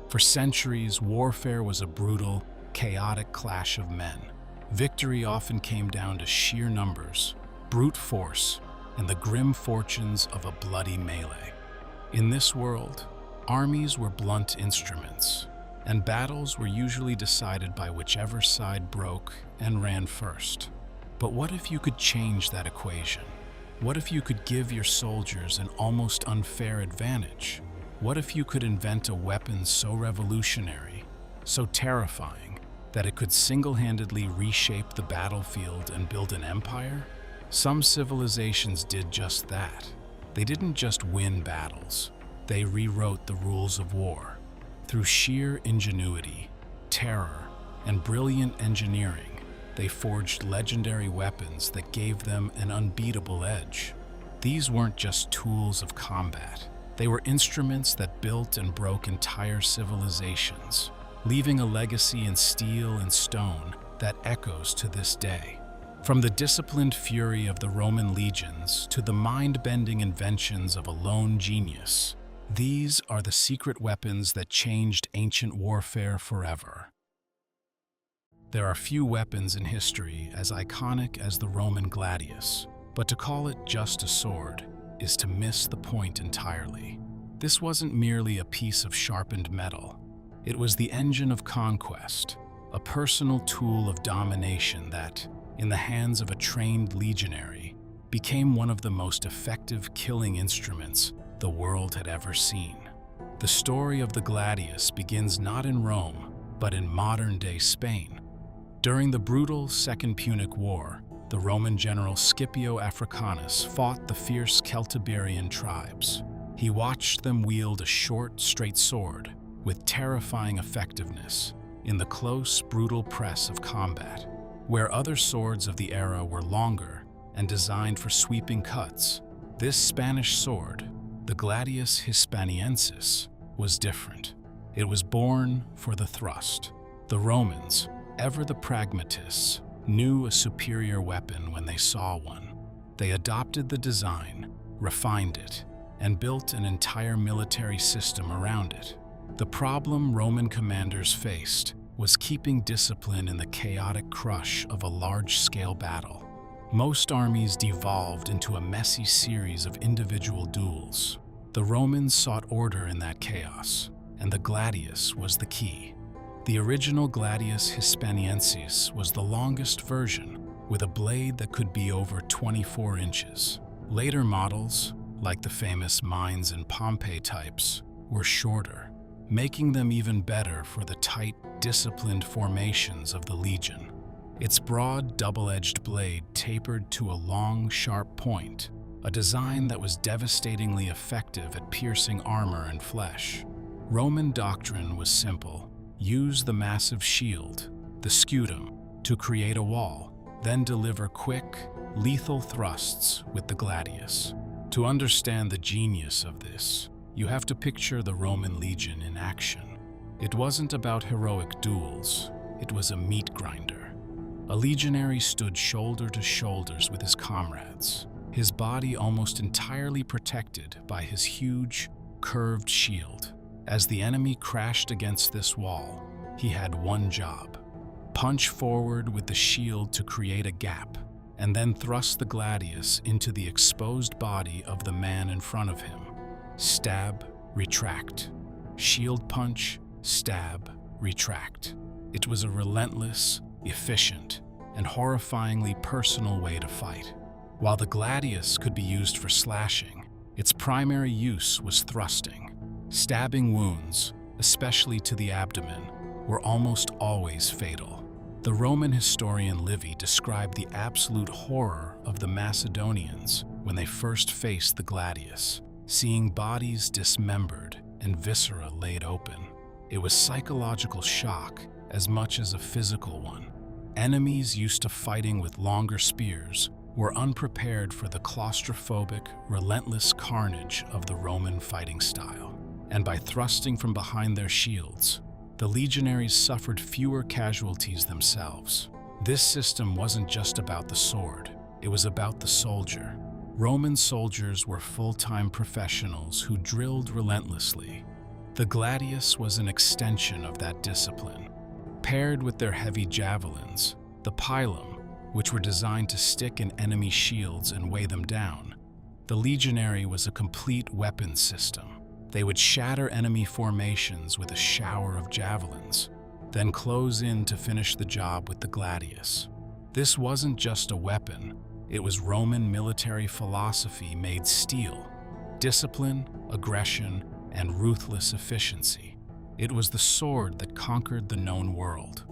For centuries, warfare was a brutal, chaotic clash of men. Victory often came down to sheer numbers, brute force, and the grim fortunes of a bloody melee. In this world, armies were blunt instruments, and battles were usually decided by whichever side broke and ran first. But what if you could change that equation? What if you could give your soldiers an almost unfair advantage? What if you could invent a weapon so revolutionary, so terrifying, that it could single-handedly reshape the battlefield and build an empire? Some civilizations did just that. They didn't just win battles, they rewrote the rules of war. Through sheer ingenuity, terror, and brilliant engineering, they forged legendary weapons that gave them an unbeatable edge. These weren't just tools of combat. They were instruments that built and broke entire civilizations, leaving a legacy in steel and stone that echoes to this day. From the disciplined fury of the Roman legions to the mind-bending inventions of a lone genius, these are the secret weapons that changed ancient warfare forever. There are few weapons in history as iconic as the Roman gladius, but to call it just a sword is to miss the point entirely. This wasn't merely a piece of sharpened metal. It was the engine of conquest, a personal tool of domination that, in the hands of a trained legionary, became one of the most effective killing instruments the world had ever seen. The story of the gladius begins not in Rome, but in modern-day Spain. During the brutal Second Punic War, the Roman general Scipio Africanus fought the fierce Celtiberian tribes. He watched them wield a short, straight sword with terrifying effectiveness in the close, brutal press of combat. Where other swords of the era were longer and designed for sweeping cuts, this Spanish sword, the Gladius Hispaniensis, was different. It was born for the thrust. The Romans, ever the pragmatists, knew a superior weapon when they saw one. They adopted the design, refined it, and built an entire military system around it. The problem Roman commanders faced was keeping discipline in the chaotic crush of a large-scale battle. Most armies devolved into a messy series of individual duels. The Romans sought order in that chaos, and the gladius was the key. The original Gladius Hispaniensis was the longest version, with a blade that could be over 24 inches. Later models, like the famous Mines and Pompeii types, were shorter, making them even better for the tight, disciplined formations of the legion. Its broad, double-edged blade tapered to a long, sharp point, a design that was devastatingly effective at piercing armor and flesh. Roman doctrine was simple. Use the massive shield, the scutum, to create a wall, then deliver quick, lethal thrusts with the gladius. To understand the genius of this, you have to picture the Roman legion in action. It wasn't about heroic duels, it was a meat grinder. A legionary stood shoulder to shoulders with his comrades, his body almost entirely protected by his huge, curved shield. As the enemy crashed against this wall, he had one job: punch forward with the shield to create a gap, and then thrust the gladius into the exposed body of the man in front of him. Stab, retract. Shield punch, stab, retract. It was a relentless, efficient, and horrifyingly personal way to fight. While the gladius could be used for slashing, its primary use was thrusting. Stabbing wounds, especially to the abdomen, were almost always fatal. The Roman historian Livy described the absolute horror of the Macedonians when they first faced the gladius, seeing bodies dismembered and viscera laid open. It was psychological shock as much as a physical one. Enemies used to fighting with longer spears were unprepared for the claustrophobic, relentless carnage of the Roman fighting style. And by thrusting from behind their shields, the legionaries suffered fewer casualties themselves. This system wasn't just about the sword, it was about the soldier. Roman soldiers were full-time professionals who drilled relentlessly. The gladius was an extension of that discipline. Paired with their heavy javelins, the pilum, which were designed to stick in enemy shields and weigh them down, the legionary was a complete weapons system. They would shatter enemy formations with a shower of javelins, then close in to finish the job with the gladius. This wasn't just a weapon, it was Roman military philosophy made steel. Discipline, aggression, and ruthless efficiency. It was the sword that conquered the known world.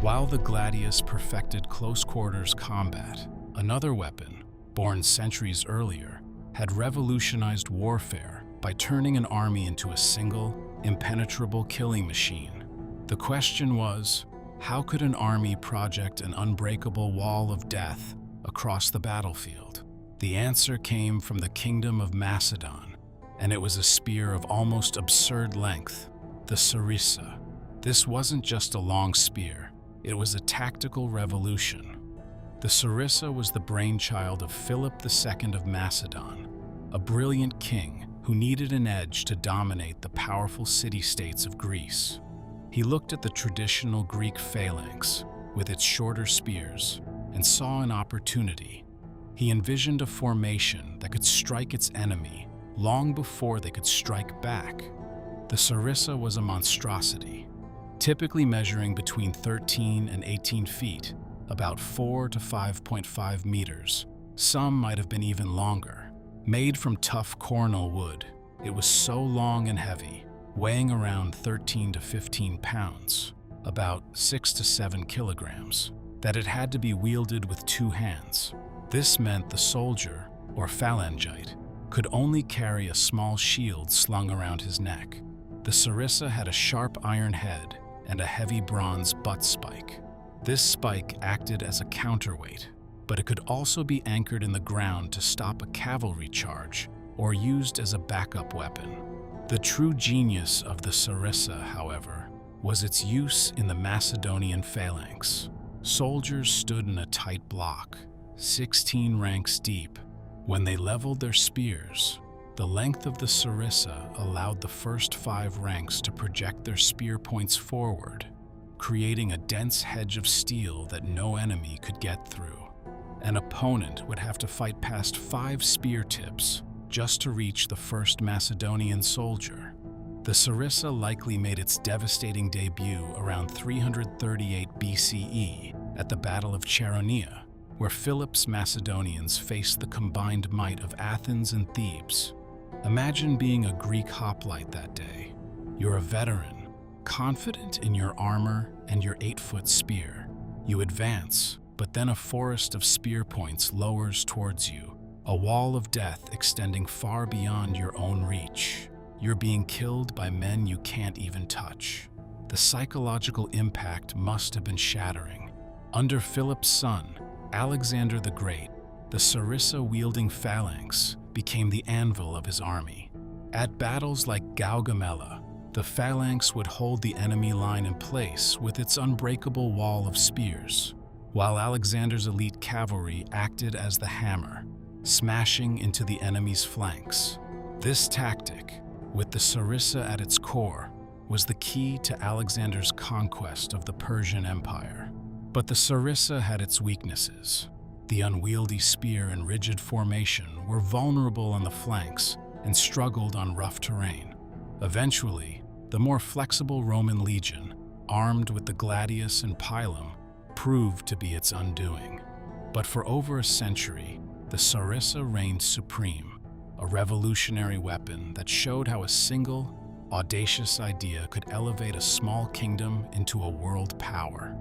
While the gladius perfected close-quarters combat, another weapon, born centuries earlier, had revolutionized warfare by turning an army into a single, impenetrable killing machine. The question was, how could an army project an unbreakable wall of death across the battlefield? The answer came from the kingdom of Macedon, and it was a spear of almost absurd length, the sarissa. This wasn't just a long spear, it was a tactical revolution. The sarissa was the brainchild of Philip II of Macedon, a brilliant king who needed an edge to dominate the powerful city-states of Greece. He looked at the traditional Greek phalanx with its shorter spears and saw an opportunity. He envisioned a formation that could strike its enemy long before they could strike back. The sarissa was a monstrosity, typically measuring between 13 and 18 feet, about 4 to 5.5 meters. Some might have been even longer. Made from tough cornel wood, it was so long and heavy, weighing around 13 to 15 pounds, about 6 to 7 kilograms, that it had to be wielded with two hands. This meant the soldier, or phalangite, could only carry a small shield slung around his neck. The sarissa had a sharp iron head and a heavy bronze butt spike. This spike acted as a counterweight, but it could also be anchored in the ground to stop a cavalry charge or used as a backup weapon. The true genius of the sarissa, however, was its use in the Macedonian phalanx. Soldiers stood in a tight block, 16 ranks deep. When they leveled their spears, the length of the sarissa allowed the first 5 ranks to project their spear points forward, creating a dense hedge of steel that no enemy could get through. An opponent would have to fight past 5 spear tips just to reach the first Macedonian soldier. The sarissa likely made its devastating debut around 338 BCE at the Battle of Chaeronea, where Philip's Macedonians faced the combined might of Athens and Thebes. Imagine being a Greek hoplite that day. You're a veteran, confident in your armor and your 8-foot spear. You advance, but then a forest of spear points lowers towards you, a wall of death extending far beyond your own reach. You're being killed by men you can't even touch. The psychological impact must have been shattering. Under Philip's son, Alexander the Great, the sarissa-wielding phalanx became the anvil of his army. At battles like Gaugamela, the phalanx would hold the enemy line in place with its unbreakable wall of spears, while Alexander's elite cavalry acted as the hammer, smashing into the enemy's flanks. This tactic, with the sarissa at its core, was the key to Alexander's conquest of the Persian Empire. But the sarissa had its weaknesses. The unwieldy spear and rigid formation were vulnerable on the flanks and struggled on rough terrain. Eventually, the more flexible Roman legion, armed with the gladius and pilum, proved to be its undoing. But for over a century, the sarissa reigned supreme, a revolutionary weapon that showed how a single, audacious idea could elevate a small kingdom into a world power.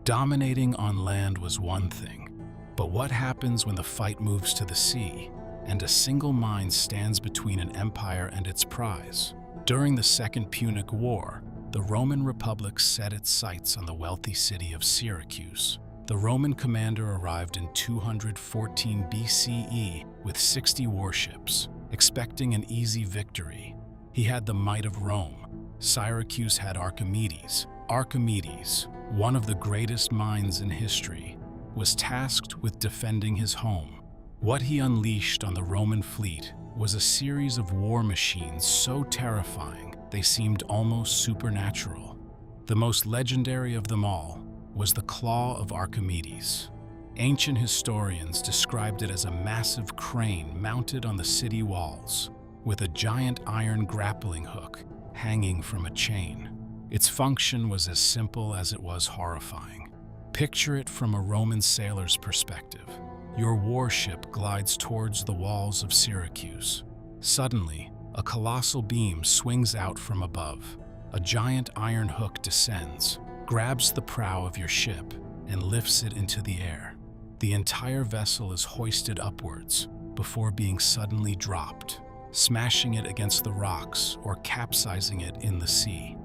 Dominating on land was one thing, but what happens when the fight moves to the sea, and a single mind stands between an empire and its prize? During the Second Punic War, the Roman Republic set its sights on the wealthy city of Syracuse. The Roman commander arrived in 214 BCE with 60 warships, expecting an easy victory. He had the might of Rome. Syracuse had Archimedes. Archimedes, one of the greatest minds in history, was tasked with defending his home. What he unleashed on the Roman fleet was a series of war machines so terrifying they seemed almost supernatural. The most legendary of them all was the Claw of Archimedes. Ancient historians described it as a massive crane mounted on the city walls, with a giant iron grappling hook hanging from a chain. Its function was as simple as it was horrifying. Picture it from a Roman sailor's perspective. Your warship glides towards the walls of Syracuse. Suddenly, a colossal beam swings out from above. A giant iron hook descends, grabs the prow of your ship, and lifts it into the air. The entire vessel is hoisted upwards before being suddenly dropped, smashing it against the rocks or capsizing it in the sea.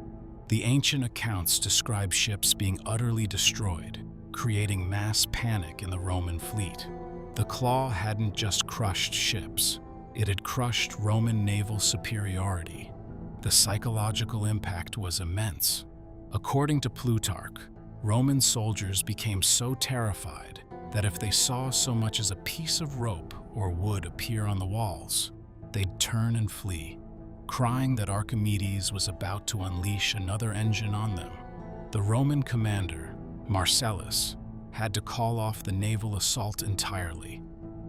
The ancient accounts describe ships being utterly destroyed, creating mass panic in the Roman fleet. The Claw hadn't just crushed ships, it had crushed Roman naval superiority. The psychological impact was immense. According to Plutarch, Roman soldiers became so terrified that if they saw so much as a piece of rope or wood appear on the walls, they'd turn and flee, crying that Archimedes was about to unleash another engine on them. The Roman commander, Marcellus, had to call off the naval assault entirely.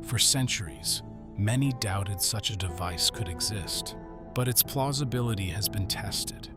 For centuries, many doubted such a device could exist, but its plausibility has been tested.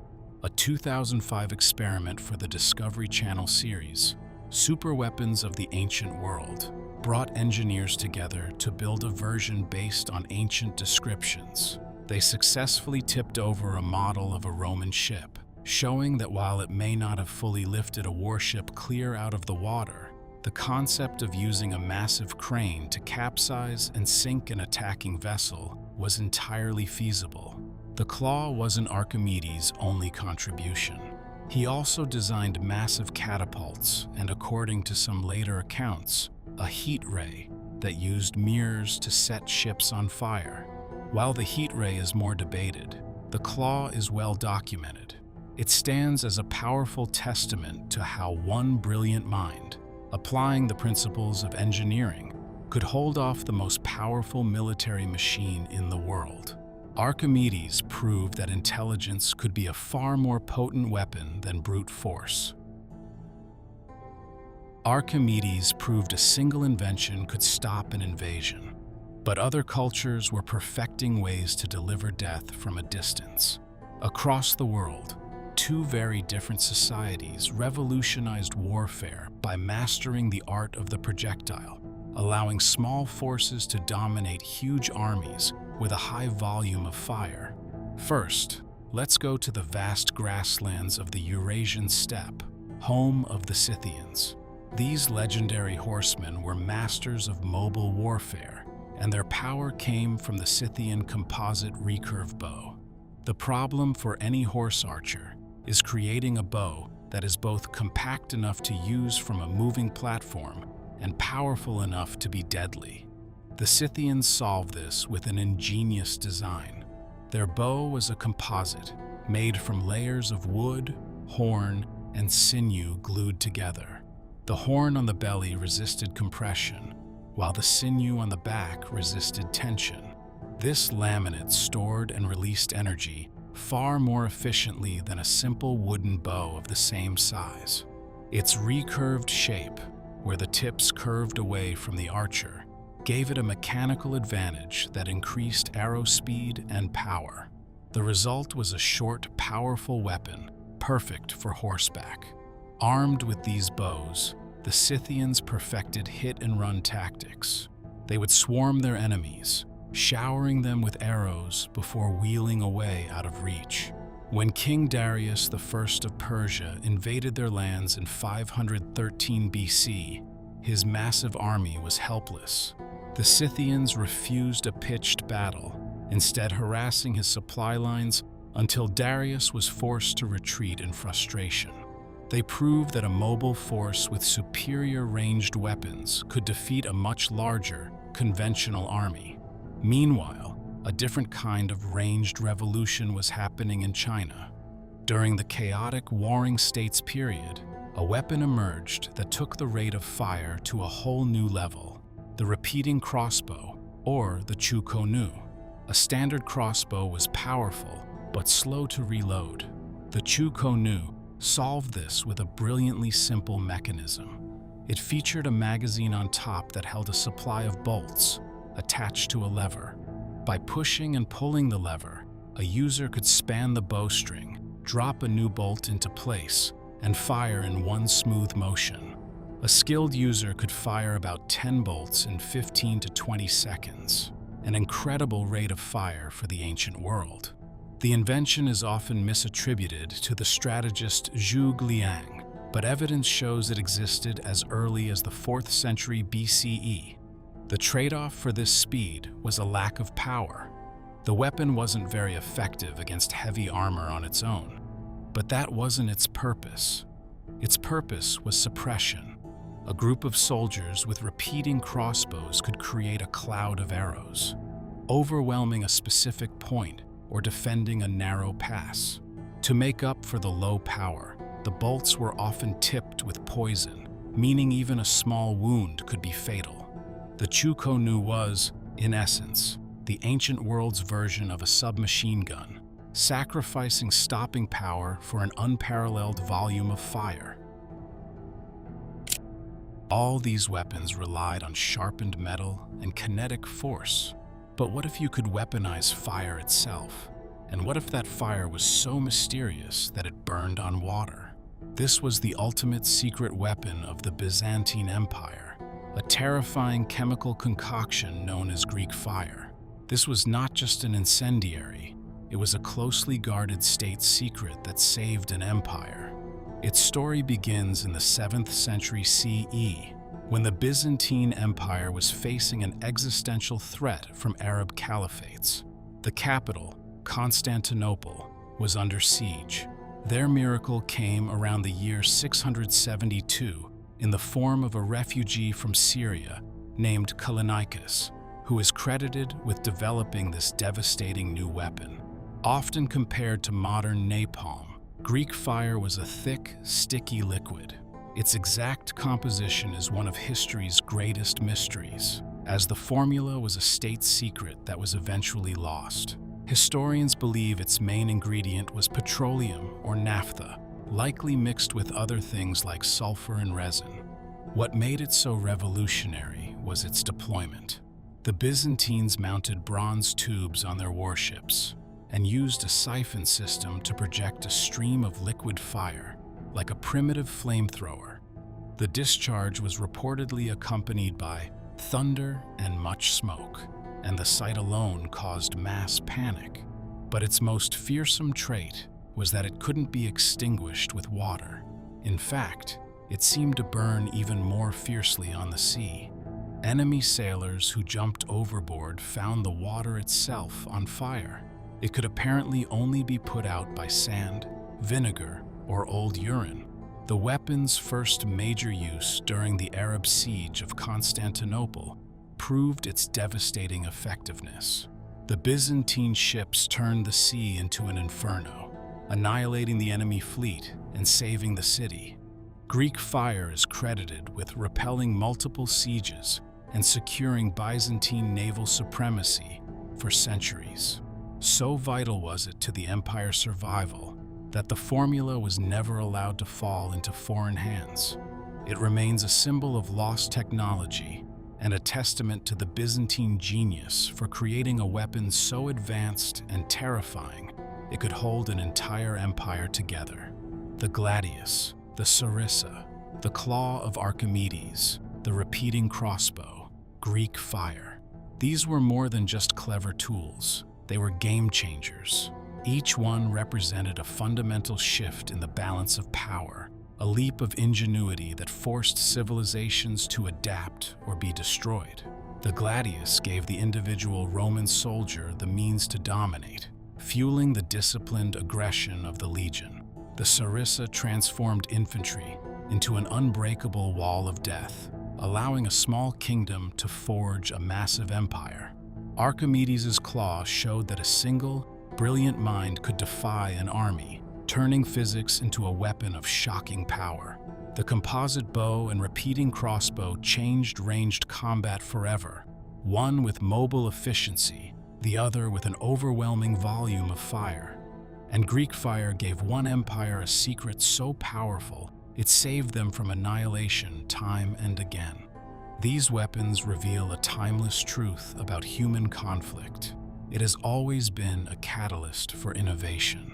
A 2005 experiment for the Discovery Channel series, Superweapons of the Ancient World, brought engineers together to build a version based on ancient descriptions. They successfully tipped over a model of a Roman ship, showing that while it may not have fully lifted a warship clear out of the water, the concept of using a massive crane to capsize and sink an attacking vessel was entirely feasible. The Claw wasn't Archimedes' only contribution. He also designed massive catapults and, according to some later accounts, a heat ray that used mirrors to set ships on fire. While the heat ray is more debated, the Claw is well documented. It stands as a powerful testament to how one brilliant mind, applying the principles of engineering, could hold off the most powerful military machine in the world. Archimedes proved that intelligence could be a far more potent weapon than brute force. Archimedes proved a single invention could stop an invasion, but other cultures were perfecting ways to deliver death from a distance. Across the world, two very different societies revolutionized warfare by mastering the art of the projectile, allowing small forces to dominate huge armies with a high volume of fire. First, let's go to the vast grasslands of the Eurasian steppe, home of the Scythians. These legendary horsemen were masters of mobile warfare, and their power came from the Scythian composite recurve bow. The problem for any horse archer is creating a bow that is both compact enough to use from a moving platform and powerful enough to be deadly. The Scythians solved this with an ingenious design. Their bow was a composite made from layers of wood, horn, and sinew glued together. The horn on the belly resisted compression, while the sinew on the back resisted tension. This laminate stored and released energy far more efficiently than a simple wooden bow of the same size. Its recurved shape, where the tips curved away from the archer, gave it a mechanical advantage that increased arrow speed and power. The result was a short, powerful weapon, perfect for horseback. Armed with these bows, the Scythians perfected hit-and-run tactics. They would swarm their enemies, showering them with arrows before wheeling away out of reach. When King Darius I of Persia invaded their lands in 513 BC, his massive army was helpless. The Scythians refused a pitched battle, instead harassing his supply lines until Darius was forced to retreat in frustration. They proved that a mobile force with superior ranged weapons could defeat a much larger, conventional army. Meanwhile, a different kind of ranged revolution was happening in China. During the chaotic Warring States period, a weapon emerged that took the rate of fire to a whole new level: the repeating crossbow, or the chu nu. A standard crossbow was powerful, but slow to reload. The Chu-ko-nu solved this with a brilliantly simple mechanism. It featured a magazine on top that held a supply of bolts attached to a lever. By pushing and pulling the lever, a user could span the bowstring, drop a new bolt into place, and fire in one smooth motion. A skilled user could fire about 10 bolts in 15 to 20 seconds, an incredible rate of fire for the ancient world. The invention is often misattributed to the strategist Zhuge Liang, but evidence shows it existed as early as the 4th century BCE. The trade-off for this speed was a lack of power. The weapon wasn't very effective against heavy armor on its own, but that wasn't its purpose. Its purpose was suppression. A group of soldiers with repeating crossbows could create a cloud of arrows, overwhelming a specific point or defending a narrow pass. To make up for the low power, the bolts were often tipped with poison, meaning even a small wound could be fatal. The Chu-ko-nu was, in essence, the ancient world's version of a submachine gun, sacrificing stopping power for an unparalleled volume of fire. All these weapons relied on sharpened metal and kinetic force. But what if you could weaponize fire itself? And what if that fire was so mysterious that it burned on water? This was the ultimate secret weapon of the Byzantine Empire, a terrifying chemical concoction known as Greek fire. This was not just an incendiary, it was a closely guarded state secret that saved an empire. Its story begins in the 7th century CE, when the Byzantine Empire was facing an existential threat from Arab caliphates. The capital, Constantinople, was under siege. Their miracle came around the year 672 in the form of a refugee from Syria named Kallinicus, who is credited with developing this devastating new weapon. Often compared to modern napalm, Greek fire was a thick, sticky liquid. Its exact composition is one of history's greatest mysteries, as the formula was a state secret that was eventually lost. Historians believe its main ingredient was petroleum or naphtha, likely mixed with other things like sulfur and resin. What made it so revolutionary was its deployment. The Byzantines mounted bronze tubes on their warships and used a siphon system to project a stream of liquid fire, like a primitive flamethrower. The discharge was reportedly accompanied by thunder and much smoke, and the sight alone caused mass panic. But its most fearsome trait was that it couldn't be extinguished with water. In fact, it seemed to burn even more fiercely on the sea. Enemy sailors who jumped overboard found the water itself on fire. It could apparently only be put out by sand, vinegar, or old urine. The weapon's first major use during the Arab siege of Constantinople proved its devastating effectiveness. The Byzantine ships turned the sea into an inferno, annihilating the enemy fleet and saving the city. Greek fire is credited with repelling multiple sieges and securing Byzantine naval supremacy for centuries. So vital was it to the empire's survival that the formula was never allowed to fall into foreign hands. It remains a symbol of lost technology and a testament to the Byzantine genius for creating a weapon so advanced and terrifying it could hold an entire empire together. The gladius, the sarissa, the claw of Archimedes, the repeating crossbow, Greek fire. These were more than just clever tools. They were game changers. Each one represented a fundamental shift in the balance of power, a leap of ingenuity that forced civilizations to adapt or be destroyed. The gladius gave the individual Roman soldier the means to dominate, fueling the disciplined aggression of the legion. The sarissa transformed infantry into an unbreakable wall of death, allowing a small kingdom to forge a massive empire. Archimedes' claw showed that a single, brilliant mind could defy an army, turning physics into a weapon of shocking power. The composite bow and repeating crossbow changed ranged combat forever, one with mobile efficiency the other with an overwhelming volume of fire. And Greek fire gave one empire a secret so powerful, it saved them from annihilation time and again. These weapons reveal a timeless truth about human conflict. It has always been a catalyst for innovation.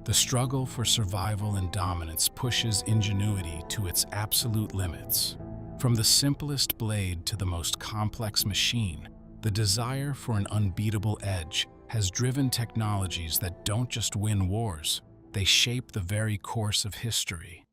The struggle for survival and dominance pushes ingenuity to its absolute limits. From the simplest blade to the most complex machine, the desire for an unbeatable edge has driven technologies that don't just win wars, they shape the very course of history.